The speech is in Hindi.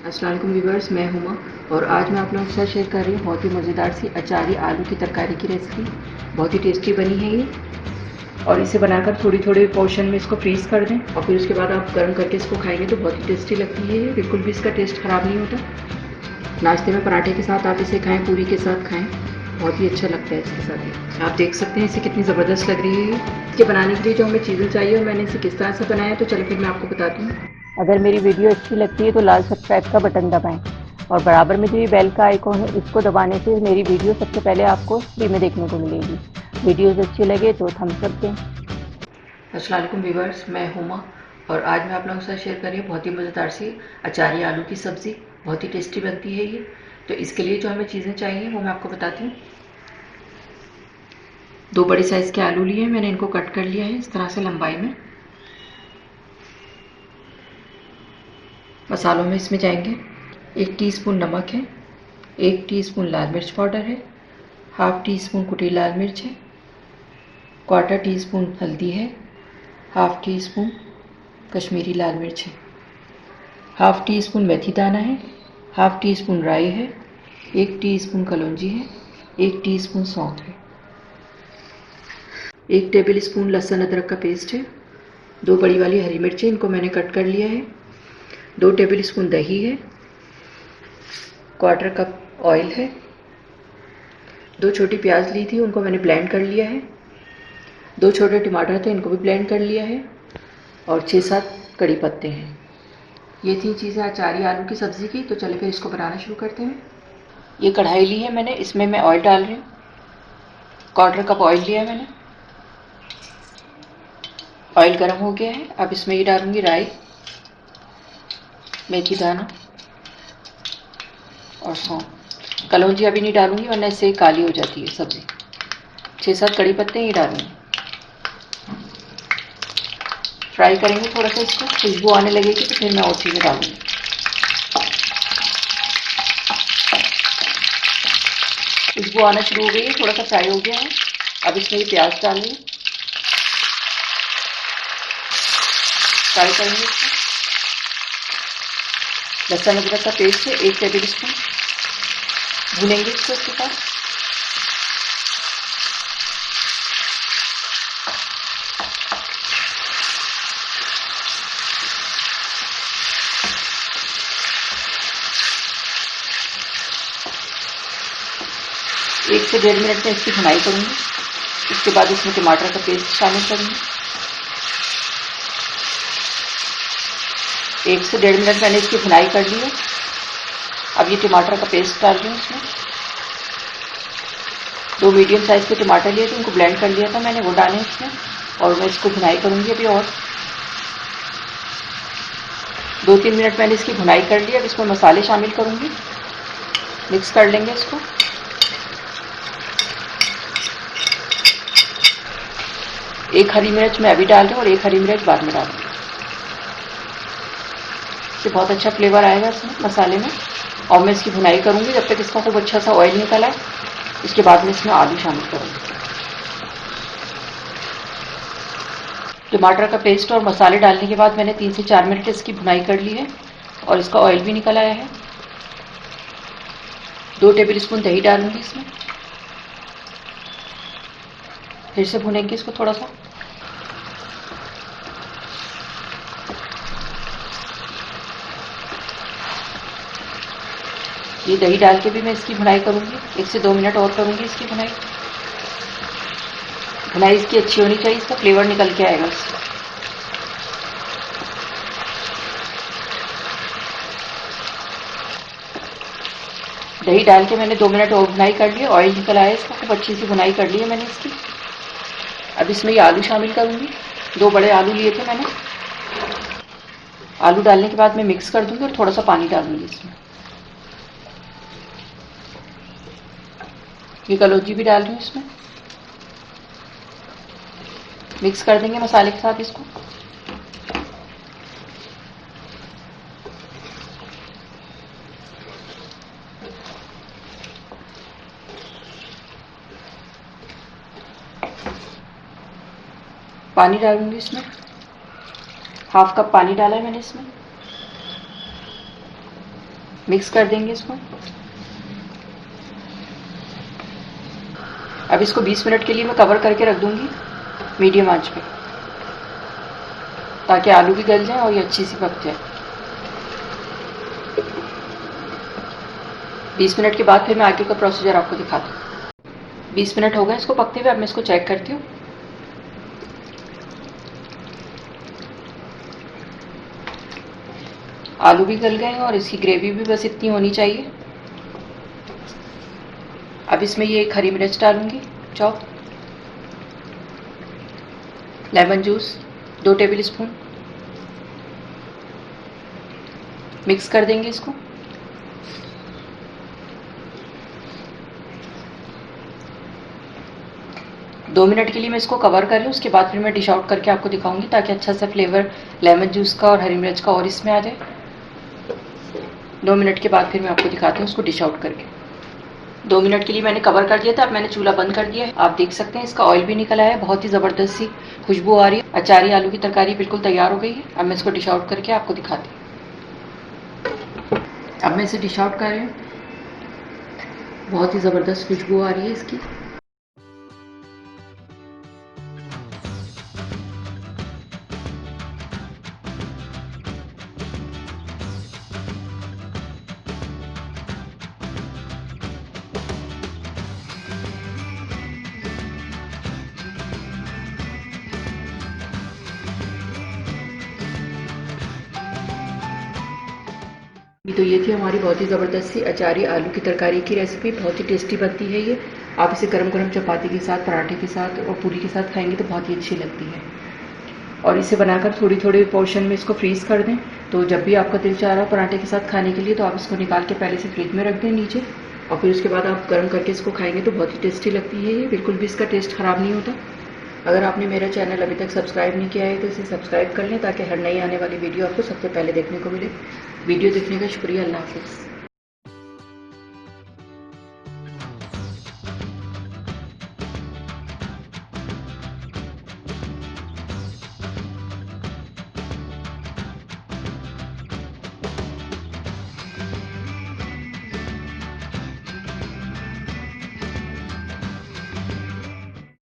अस्सलाम वालेकुम व्यूवर्स, मैं हुमा और आज मैं आप लोगों के साथ शेयर कर रही हूँ बहुत ही मज़ेदार सी अचारी आलू की तरकारी की रेसिपी। बहुत ही टेस्टी बनी है ये। और इसे बनाकर थोड़ी थोड़ी पोर्शन में इसको फ्रीज़ कर दें और फिर उसके बाद आप गर्म करके इसको खाएंगे तो बहुत ही टेस्टी लगती है ये। बिल्कुल भी इसका टेस्ट ख़राब नहीं होता। नाश्ते में पराठे के साथ आप इसे खाएँ, पूरी के साथ खाएँ, बहुत ही अच्छा लगता है इसके साथ ये। आप देख सकते हैं इसे कितनी ज़बरदस्त लग रही है ये। इसके बनाने के लिए जो हमें चीज़ें चाहिए और मैंने इसे किस तरह से बनाया तो चलो फिर मैं आपको बताती हूँ। अगर मेरी वीडियो अच्छी लगती है तो लाल सब्सक्राइब का बटन दबाएं और बराबर में जो ये बेल का आइकॉन है इसको दबाने से मेरी वीडियो सबसे पहले आपको फ्री में देखने को मिलेगी। वीडियोस अच्छी लगे तो थम्स अप दें। अस्सलाम वालेकुम व्यूवर्स, मैं हुमा और आज मैं आप लोगों के साथ शेयर कर रही हूँ बहुत ही मज़ेदार सी अचारी आलू की सब्ज़ी। बहुत ही टेस्टी बनती है ये। तो इसके लिए जो हमें चीज़ें चाहिए वो मैं आपको बताती हूँ। 2 बड़े साइज़ के आलू लिए, मैंने इनको कट कर लिया है इस तरह से लंबाई में। मसालों में इसमें जाएंगे 1 टीस्पून नमक है, 1 टीस्पून लाल मिर्च पाउडर है, हाफ टी स्पून कुटी लाल मिर्च है, क्वार्टर टी स्पून हल्दी है, हाफ टी स्पून कश्मीरी लाल मिर्च है, हाफ टी स्पून मेथी दाना है, हाफ टी स्पून राई है, 1 टीस्पून कलौंजी है, 1 टीस्पून सौंफ है, 1 टेबल स्पून लहसुन अदरक का पेस्ट है, 2 बड़ी वाली हरी मिर्चें, इनको मैंने कट कर लिया है, 2 टेबल स्पून दही है, क्वार्टर कप ऑयल है, 2 छोटी प्याज ली थी उनको मैंने ब्लेंड कर लिया है, 2 छोटे टमाटर थे इनको भी ब्लेंड कर लिया है और 6-7 कड़ी पत्ते हैं। ये थी चीज़ें अचारी आलू की सब्ज़ी की। तो चलिए फिर इसको बनाना शुरू करते हैं। ये कढ़ाई ली है मैंने, इसमें मैं ऑयल डाल रही हूँ। क्वार्टर कप ऑयल लिया है मैंने। ऑयल गर्म हो गया है, अब इसमें ये डालूंगी राई, मेथी दाना और सौंफ। कलौंजी अभी नहीं डालूंगी वरना इससे काली हो जाती है सब्ज़ी। 6-7 कड़ी पत्ते ये डालूंगी। फ्राई करेंगे थोड़ा सा, इसको खुशबू आने लगेगी तो फिर मैं और चीज़ें डालूंगी। खुशबू आना शुरू हो गई है, थोड़ा सा फ्राई हो गया है। अब इसमें ये प्याज डाल रही हूँ, फ्राई करेंगे इसको। लहसुन अदरक का पेस्ट है 1 टेबल स्पून, भूनेंगे इसको इसके साथ। एक से 1.5 मिनट में इसकी भुनाई करूँगी। उसके बाद इसमें टमाटर का पेस्ट शामिल करूँगी। 1 से 1.5 मिनट मैंने इसकी भुनाई कर ली है। अब ये टमाटर का पेस्ट डाल रही हूँ इसमें। 2 मीडियम साइज़ के टमाटर लिए थे, उनको ब्लेंड कर लिया था मैंने, वो डालें इसमें और मैं इसको भुनाई करूँगी अभी और 2-3 मिनट मैंने इसकी भुनाई कर ली। अब इसमें मसाले शामिल करूँगी, मिक्स कर लेंगे इसको। एक हरी मिर्च मैं अभी डाल रही हूँ और 1 हरी मिर्च बाद में डालूँगी। इससे बहुत अच्छा फ्लेवर आएगा इसमें मसाले में। और मैं इसकी भुनाई करूँगी जब तक इसका खूब अच्छा सा ऑयल निकल आए। इसके बाद में इसमें आलू शामिल करूँगी। टमाटर का पेस्ट और मसाले डालने के बाद मैंने 3 से 4 मिनट इसकी भुनाई कर ली है और इसका ऑयल भी निकल आया है। 2 टेबल स्पून दही डालूंगी इसमें। फिर से भुनेंगे इसको थोड़ा सा। ये दही डाल के भी मैं इसकी भुनाई करूँगी, 1 से 2 मिनट और करूँगी इसकी भुनाई। भुनाई इसकी अच्छी होनी चाहिए, इसका फ्लेवर निकल के आएगा इससे। दही डाल के मैंने 2 मिनट और भुनाई कर ली, ऑयल निकल आया इसका, खूब अच्छी सी भुनाई कर ली है मैंने इसकी। अब इसमें ये आलू शामिल करूँगी। 2 बड़े आलू लिए थे मैंने। आलू डालने के बाद मैं मिक्स कर दूँगी और थोड़ा सा पानी डालूँगी इसमें। ये कलौंजी भी डाल रही हूँ इसमें। मिक्स कर देंगे मसाले के साथ इसको। पानी डालूंगी इसमें, हाफ कप पानी डाला है मैंने इसमें। मिक्स कर देंगे इसको। अब इसको 20 मिनट के लिए मैं कवर करके रख दूंगी मीडियम आंच पे, ताकि आलू भी गल जाए और ये अच्छी सी पक जाए। 20 मिनट के बाद फिर मैं आगे का प्रोसीजर आपको दिखाती हूँ। 20 मिनट हो गए इसको पकते हुए, अब मैं इसको चेक करती हूँ। आलू भी गल गए हैं और इसकी ग्रेवी भी बस इतनी होनी चाहिए। अब इसमें ये एक हरी मिर्च डालूंगी chop, lemon juice 2 table spoon, mix कर देंगे इसको। दो मिनट के लिए मैं इसको कवर कर लूँ, उसके बाद फिर मैं डिश आउट करके आपको दिखाऊंगी, ताकि अच्छा सा फ्लेवर लेमन जूस का और हरी मिर्च का और इसमें आ जाए। 2 मिनट के बाद फिर मैं आपको दिखाती हूँ उसको डिश आउट करके। 2 मिनट के लिए मैंने कवर कर दिया था। अब मैंने चूल्हा बंद कर दिया है। आप देख सकते हैं इसका ऑयल भी निकल आया है, बहुत ही ज़बरदस्त सी खुशबू आ रही है। अचारी आलू की तरकारी बिल्कुल तैयार हो गई है। अब मैं इसको डिश आउट करके आपको दिखाती हूँ। अब मैं इसे डिश आउट कर रही हूँ। बहुत ही ज़बरदस्त खुशबू आ रही है इसकी। तो ये थी हमारी बहुत ही ज़बरदस्त सी अचारी आलू की तरकारी की रेसिपी। बहुत ही टेस्टी बनती है ये। आप इसे गरम गरम चपाती के साथ, पराठे के साथ और पूरी के साथ खाएंगे तो बहुत ही अच्छी लगती है। और इसे बनाकर थोड़ी थोड़ी पोर्शन में इसको फ्रीज़ कर दें, तो जब भी आपका दिल चाह रहा हो पराठे के साथ खाने के लिए, तो आप इसको निकाल के पहले से फ्रिज में रख दें नीचे, और फिर उसके बाद आप गर्म करके इसको खाएंगे तो बहुत ही टेस्टी लगती है ये। बिल्कुल भी इसका टेस्ट ख़राब नहीं होता। अगर आपने मेरा चैनल अभी तक सब्सक्राइब नहीं किया है तो इसे सब्सक्राइब कर लें, ताकि हर नई आने वाली वीडियो आपको सबसे पहले देखने को मिले। वीडियो देखने का शुक्रिया। अल्लाह हाफ़िज़।